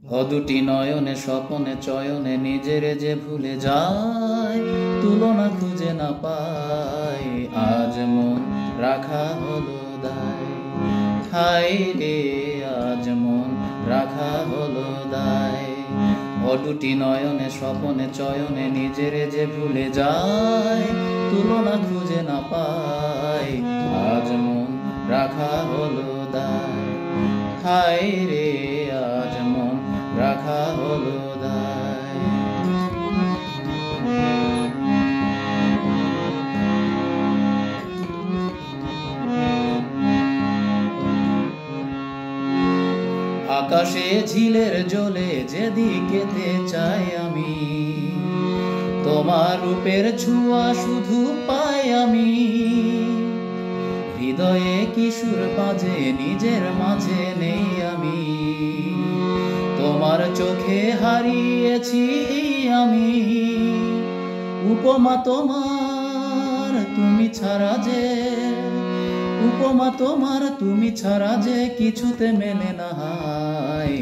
অদুটি নয়নে স্বপনে চয়নে নিজেরে যে ভুলে যায়, তুলনা খুঁজে না পায়, আজ মন রাখা হলো দায়। হায় রে আজ মন রাখা হলো দায়। অদুটি নয়নে স্বপনে চয়নে নিজেরে যে ভুলে যায়, তুলনা খুঁজে না পায়, আজ মন রাখা হলো দায়। হায় রে আজ মন রাখা হলো দায়। আকাশে ঝিলের জলে যেদিকেতে চাই আমি, তোমার রূপের ছোঁয়া শুধু পাই আমি। হৃদয়ে কিশোর বাজে নিজের মাঝে নেই আমি, তোমার চোখে হারিয়েছি আমি। উপমা তোমার তুমি ছাড়া যে, উপমা তোমার তুমি ছাড়া যে কিছুতে মেলে না হায়,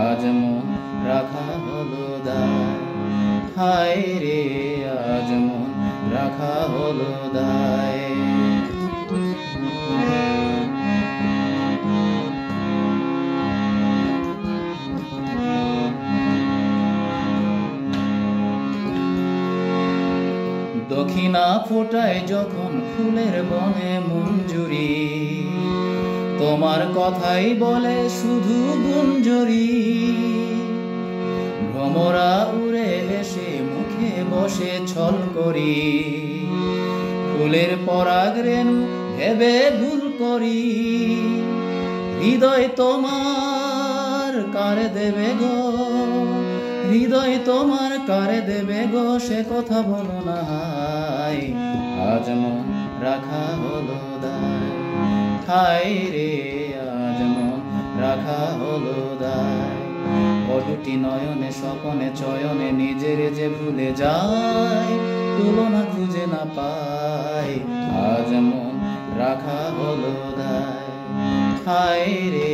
আজ মন রাখা হলো দায়। হায় রে আজ মন রাখা হলো দায়। দক্ষিণা ফোটায় যখন ফুলের বনে মঞ্জুরি, তোমার কথাই বলে শুধু গুঞ্জরি। ভ্রমরা উড়ে এসে মুখে বসে ছল করি, ফুলের পরাগ রেণু ভেবে ভুল করি। হৃদয় তোমার কারে দেবে গো, হৃদয় তোমার কারে দেবে গো, সে কথা বলো না হায়, আজ মন রাখা হলো দায়। হায় রে আজ মন রাখা হলো দায়। অদুটি নয়নে স্বপনে চয়নে নিজের যে ভুলে যায়, তুলনা খুঁজে না পায়, আজ মন রাখা হলো দায়। হায় রে